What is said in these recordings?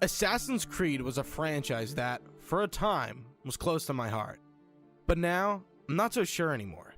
Assassin's Creed was a franchise that, for a time, was close to my heart. But now, I'm not so sure anymore.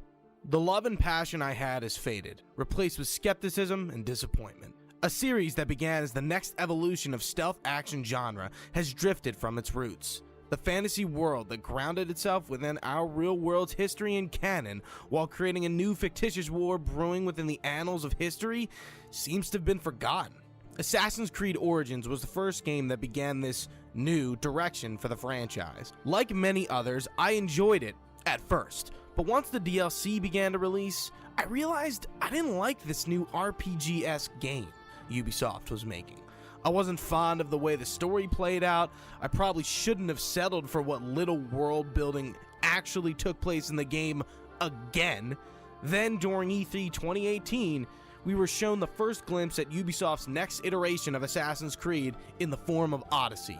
The love and passion I had has faded, replaced with skepticism and disappointment. A series that began as the next evolution of stealth action genre has drifted from its roots. The fantasy world that grounded itself within our real world's history and canon, while creating a new fictitious war brewing within the annals of history, seems to have been forgotten. Assassin's Creed Origins was the first game that began this new direction for the franchise. Like many others, I enjoyed it at first, but once the DLC began to release, I realized I didn't like this new RPG-esque game Ubisoft was making. I wasn't fond of the way the story played out. I probably shouldn't have settled for what little world building actually took place in the game again. Then during E3 2018, we were shown the first glimpse at Ubisoft's next iteration of Assassin's Creed in the form of Odyssey.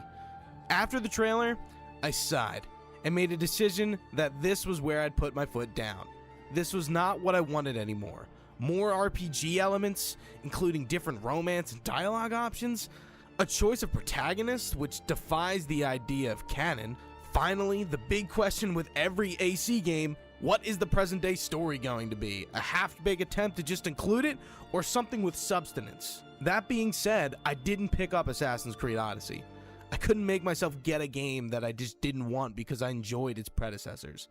After the trailer, I sighed and made a decision that this was where I'd put my foot down. This was not what I wanted anymore. More RPG elements, including different romance and dialogue options, a choice of protagonists which defies the idea of canon. Finally, the big question with every AC game: what is the present day story going to be? A half-baked attempt to just include it, or something with substance? That being said, I didn't pick up Assassin's Creed Odyssey. I couldn't make myself get a game that I just didn't want because I enjoyed its predecessors.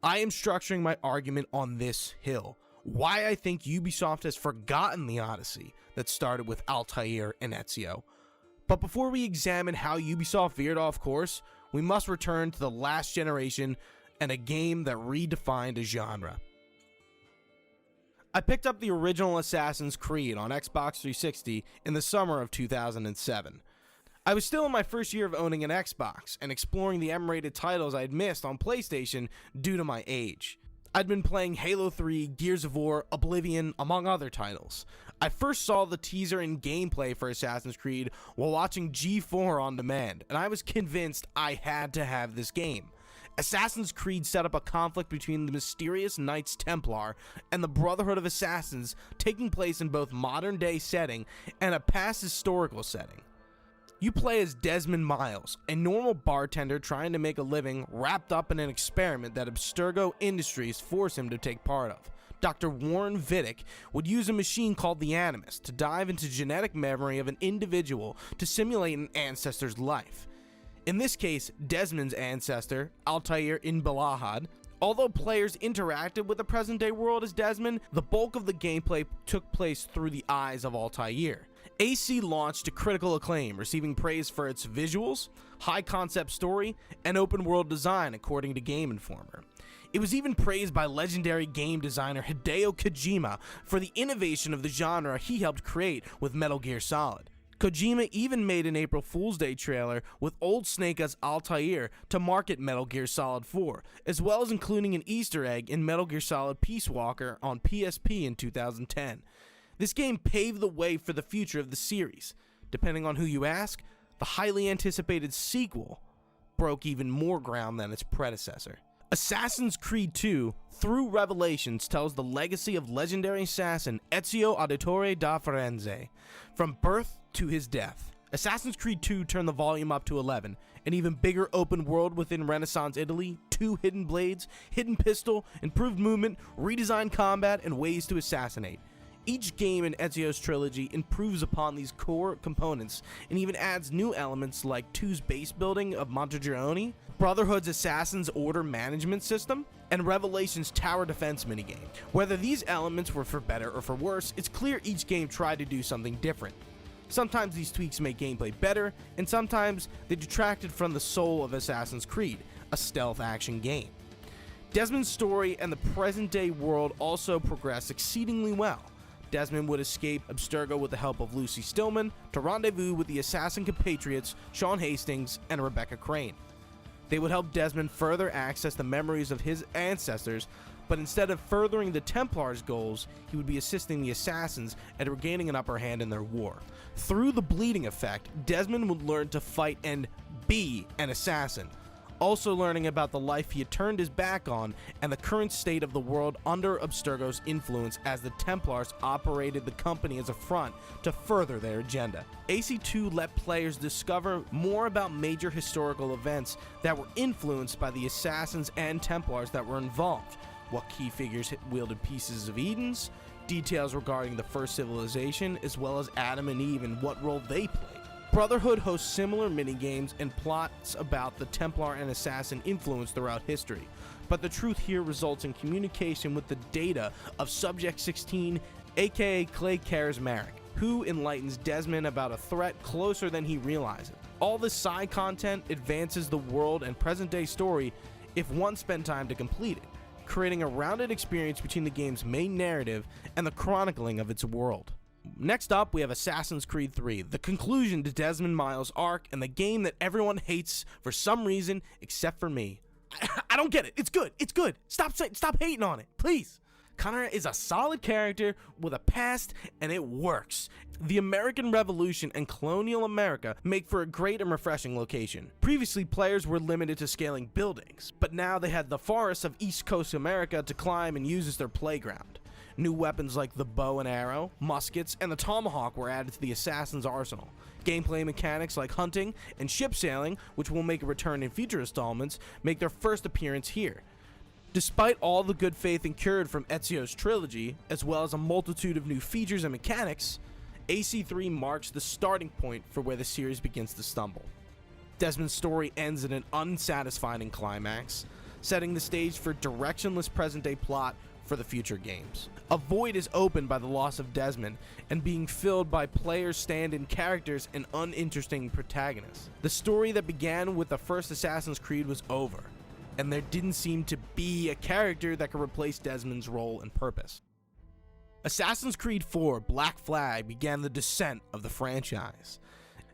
I am structuring my argument on this hill: why I think Ubisoft has forgotten the Odyssey that started with Altair and Ezio. But before we examine how Ubisoft veered off course, we must return to the last generation and a game that redefined a genre. I picked up the original Assassin's Creed on Xbox 360 in the summer of 2007. I was still in my first year of owning an Xbox and exploring the M-rated titles I had missed on PlayStation due to my age. I'd been playing Halo 3, Gears of War, Oblivion, among other titles. I first saw the teaser and gameplay for Assassin's Creed while watching G4 on demand, and I was convinced I had to have this game. Assassin's Creed set up a conflict between the mysterious Knights Templar and the Brotherhood of Assassins, taking place in both modern-day setting and a past historical setting. You play as Desmond Miles, a normal bartender trying to make a living wrapped up in an experiment that Abstergo Industries forced him to take part of. Dr. Warren Vidic would use a machine called the Animus to dive into genetic memory of an individual to simulate an ancestor's life. In this case, Desmond's ancestor, Altair ibn Balahad. Although players interacted with the present-day world as Desmond, the bulk of the gameplay took place through the eyes of Altair. AC launched to critical acclaim, receiving praise for its visuals, high-concept story, and open-world design, according to Game Informer. It was even praised by legendary game designer Hideo Kojima for the innovation of the genre he helped create with Metal Gear Solid. Kojima even made an April Fool's Day trailer with Old Snake as Altair to market Metal Gear Solid 4, as well as including an Easter egg in Metal Gear Solid Peace Walker on PSP in 2010. This game paved the way for the future of the series. Depending on who you ask, the highly anticipated sequel broke even more ground than its predecessor. Assassin's Creed 2, through Revelations, tells the legacy of legendary assassin Ezio Auditore da Firenze, from birth to his death. Assassin's Creed 2 turned the volume up to 11, an even bigger open world within Renaissance Italy, 2 hidden blades, hidden pistol, improved movement, redesigned combat, and ways to assassinate. Each game in Ezio's trilogy improves upon these core components and even adds new elements like 2's base building of Montegione, Brotherhood's Assassin's Order management system, and Revelation's tower defense minigame. Whether these elements were for better or for worse, it's clear each game tried to do something different. Sometimes these tweaks make gameplay better, and sometimes they detracted from the soul of Assassin's Creed, a stealth action game. Desmond's story and the present-day world also progressed exceedingly well. Desmond would escape Abstergo with the help of Lucy Stillman to rendezvous with the assassin compatriots Sean Hastings and Rebecca Crane. They would help Desmond further access the memories of his ancestors, but instead of furthering the Templars' goals, he would be assisting the assassins at regaining an upper hand in their war. Through the bleeding effect, Desmond would learn to fight and be an assassin. also learning about the life he had turned his back on and the current state of the world under Abstergo's influence as the Templars operated the company as a front to further their agenda. AC2 let players discover more about major historical events that were influenced by the assassins and Templars that were involved, what key figures wielded pieces of Edens, details regarding the first civilization, as well as Adam and Eve and what role they played. Brotherhood hosts similar minigames and plots about the Templar and Assassin influence throughout history, but the truth here results in communication with the data of Subject 16, aka Clay Charismatic, who enlightens Desmond about a threat closer than he realizes. All this side content advances the world and present-day story if one spent time to complete it, creating a rounded experience between the game's main narrative and the chronicling of its world. Next up, we have Assassin's Creed 3, the conclusion to Desmond Miles' arc and the game that everyone hates for some reason except for me. I don't get it. It's good. It's good. Stop hating on it, please. Connor is a solid character with a past, and it works. The American Revolution and colonial America make for a great and refreshing location. Previously, players were limited to scaling buildings, but now they had the forests of East Coast America to climb and use as their playground. New weapons like the bow and arrow, muskets, and the tomahawk were added to the assassin's arsenal. Gameplay mechanics like hunting and ship sailing, which will make a return in future installments, make their first appearance here. Despite all the good faith incurred from Ezio's trilogy, as well as a multitude of new features and mechanics, AC3 marks the starting point for where the series begins to stumble. Desmond's story ends in an unsatisfying climax, setting the stage for directionless present-day plot for the future games. A void is opened by the loss of Desmond and being filled by players' stand-in characters and uninteresting protagonists. The story that began with the first Assassin's Creed was over, and there didn't seem to be a character that could replace Desmond's role and purpose. Assassin's Creed 4 Black Flag began the descent of the franchise.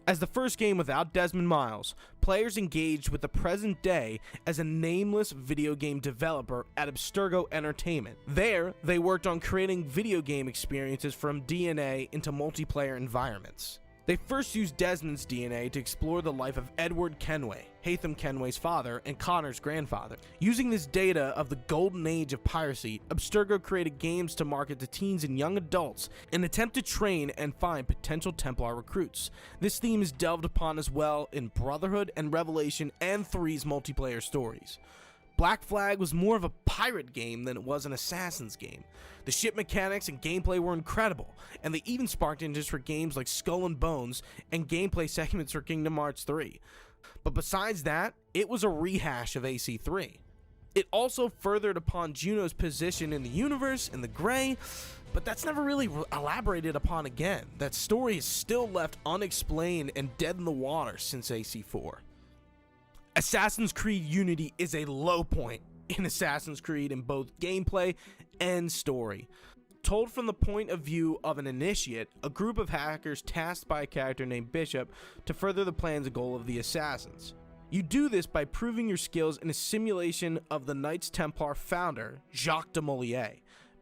As the first game without Desmond Miles, players engaged with the present day as a nameless video game developer at Abstergo Entertainment. There, they worked on creating video game experiences from DNA into multiplayer environments. They first used Desmond's DNA to explore the life of Edward Kenway, Haytham Kenway's father and Connor's grandfather. Using this data of the golden age of piracy, Abstergo created games to market to teens and young adults in an attempt to train and find potential Templar recruits. This theme is delved upon as well in Brotherhood and Revelation and 3's multiplayer stories. Black Flag was more of a pirate game than it was an Assassin's game. The ship mechanics and gameplay were incredible, and they even sparked interest for games like Skull and Bones and gameplay segments for Kingdom Hearts 3. But besides that, it was a rehash of AC3. It also furthered upon Juno's position in the universe in the gray, but that's never really elaborated upon again. That story is still left unexplained and dead in the water since AC4. Assassin's Creed Unity is a low point in Assassin's Creed in both gameplay and story. Told from the point of view of an initiate, a group of hackers tasked by a character named Bishop to further the plans and goal of the assassins. You do this by proving your skills in a simulation of the Knights Templar founder, Jacques de Molay.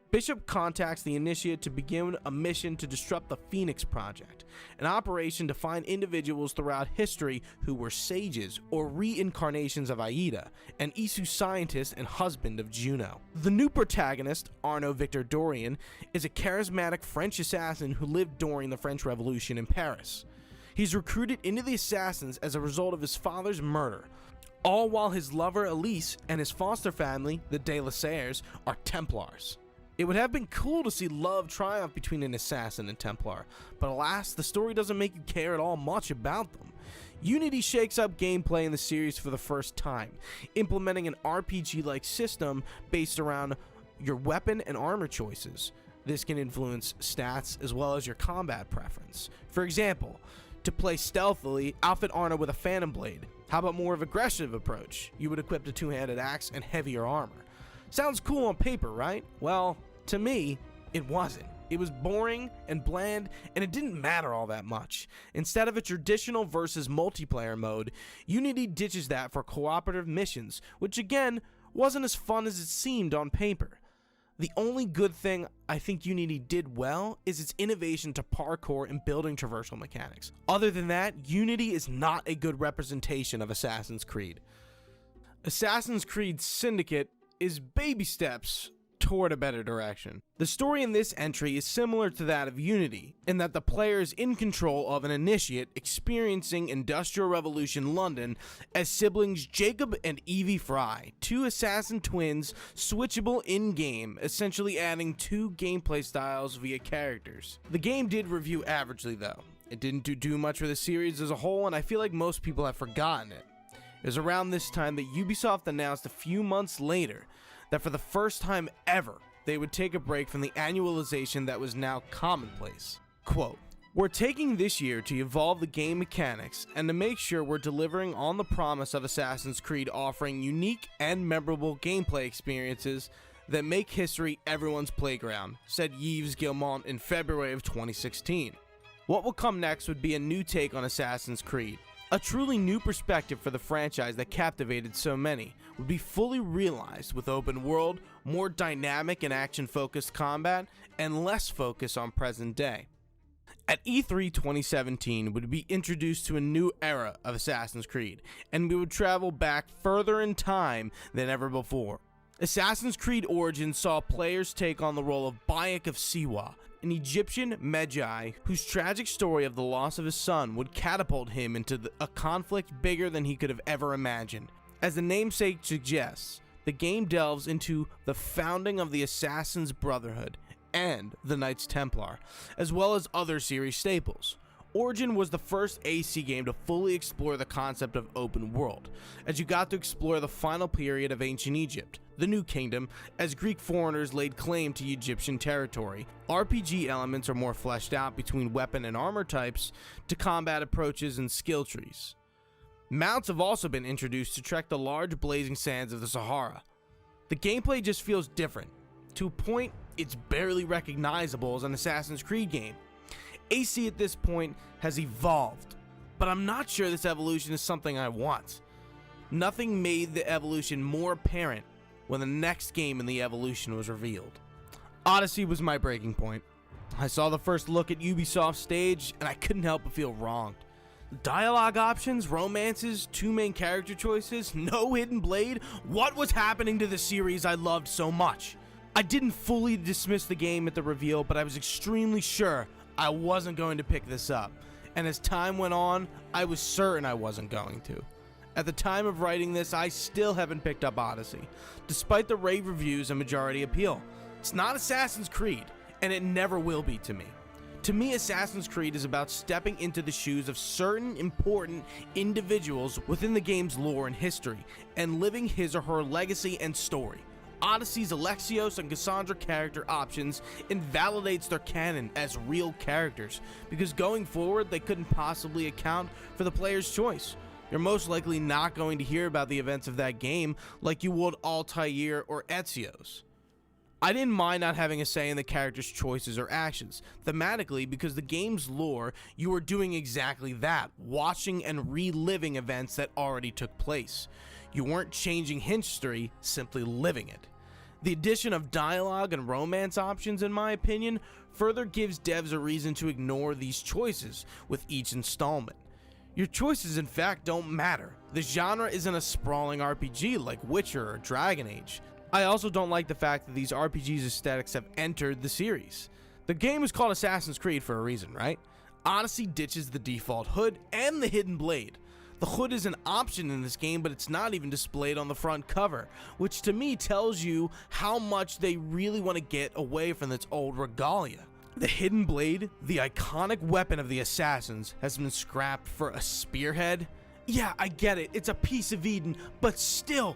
Bishop contacts the initiate to begin a mission to disrupt the Phoenix Project, an operation to find individuals throughout history who were sages or reincarnations of Aida, an Isu scientist and husband of Juno. The new protagonist, Arnaud Victor Dorian, is a charismatic French assassin who lived during the French Revolution in Paris. He's recruited into the Assassins as a result of his father's murder, all while his lover Elise and his foster family, the De La Serres, are Templars. It would have been cool to see love triumph between an assassin and Templar, but alas, the story doesn't make you care at all much about them. Unity shakes up gameplay in the series for the first time, implementing an RPG-like system based around your weapon and armor choices. This can influence stats as well as your combat preference. For example, to play stealthily, outfit Arna with a Phantom Blade. How about more of an aggressive approach? You would equip a two-handed axe and heavier armor. Sounds cool on paper, right? Well, to me, it wasn't. It was boring and bland, and it didn't matter all that much. Instead of a traditional versus multiplayer mode, Unity ditches that for cooperative missions, which again, wasn't as fun as it seemed on paper. The only good thing I think Unity did well is its innovation to parkour and building traversal mechanics. Other than that, Unity is not a good representation of Assassin's Creed. Assassin's Creed Syndicate is baby steps toward a better direction. The story in this entry is similar to that of Unity, in that the player is in control of an initiate experiencing Industrial Revolution London as siblings Jacob and Evie Fry, two assassin twins switchable in-game, essentially adding two gameplay styles via characters. The game did review averagely though. It didn't do much for the series as a whole, and I feel like most people have forgotten it. It was around this time that Ubisoft announced a few months later that for the first time ever, they would take a break from the annualization that was now commonplace. Quote, "We're taking this year to evolve the game mechanics and to make sure we're delivering on the promise of Assassin's Creed offering unique and memorable gameplay experiences that make history everyone's playground," said Yves Guillemot in February of 2016. What will come next would be a new take on Assassin's Creed. A truly new perspective for the franchise that captivated so many would be fully realized with open world, more dynamic and action-focused combat, and less focus on present day. At E3 2017, we would be introduced to a new era of Assassin's Creed, and we would travel back further in time than ever before. Assassin's Creed Origins saw players take on the role of Bayek of Siwa, an Egyptian Magi whose tragic story of the loss of his son would catapult him into a conflict bigger than he could have ever imagined. As the namesake suggests, the game delves into the founding of the Assassin's Brotherhood and the Knights Templar, as well as other series staples. Origin was the first AC game to fully explore the concept of open world, as you got to explore the final period of ancient Egypt, the New Kingdom, as Greek foreigners laid claim to Egyptian territory. RPG elements are more fleshed out between weapon and armor types to combat approaches and skill trees. Mounts have also been introduced to trek the large blazing sands of the Sahara. The gameplay just feels different. To a point, it's barely recognizable as an Assassin's Creed game. AC at this point has evolved, but I'm not sure this evolution is something I want. Nothing made the evolution more apparent when the next game in the evolution was revealed. Odyssey was my breaking point. I saw the first look at Ubisoft's stage and I couldn't help but feel wronged. Dialogue options, romances, two main character choices, no hidden blade. What was happening to the series I loved so much? I didn't fully dismiss the game at the reveal, but I was extremely sure I wasn't going to pick this up, and as time went on, I was certain I wasn't going to. At the time of writing this, I still haven't picked up Odyssey, despite the rave reviews and majority appeal. It's not Assassin's Creed, and it never will be to me. To me, Assassin's Creed is about stepping into the shoes of certain important individuals within the game's lore and history, and living his or her legacy and story. Odyssey's Alexios and Cassandra character options invalidates their canon as real characters, because going forward they couldn't possibly account for the player's choice. You're most likely not going to hear about the events of that game like you would Altair or Ezio's. I didn't mind not having a say in the character's choices or actions, thematically, because the game's lore, you are doing exactly that, watching and reliving events that already took place. You weren't changing history, simply living it. The addition of dialogue and romance options, in my opinion, further gives devs a reason to ignore these choices with each installment. Your choices, in fact, don't matter. The genre isn't a sprawling RPG like Witcher or Dragon Age. I also don't like the fact that these RPG's aesthetics have entered the series. The game is called Assassin's Creed for a reason, right? Odyssey ditches the default hood and the hidden blade. The hood is an option in this game, but it's not even displayed on the front cover, which to me tells you how much they really want to get away from its old regalia. The hidden blade, the iconic weapon of the assassins, has been scrapped for a spearhead. Yeah, I get it, it's a piece of Eden, but still,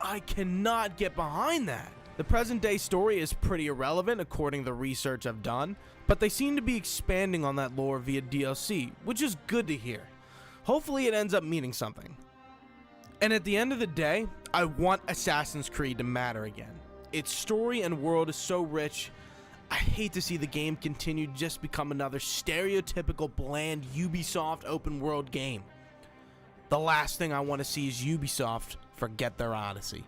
I cannot get behind that. The present day story is pretty irrelevant according to the research I've done, but they seem to be expanding on that lore via DLC, which is good to hear. Hopefully it ends up meaning something. And at the end of the day, I want Assassin's Creed to matter again. Its story and world is so rich, I hate to see the game continue to just become another stereotypical bland Ubisoft open world game. The last thing I want to see is Ubisoft forget their Odyssey.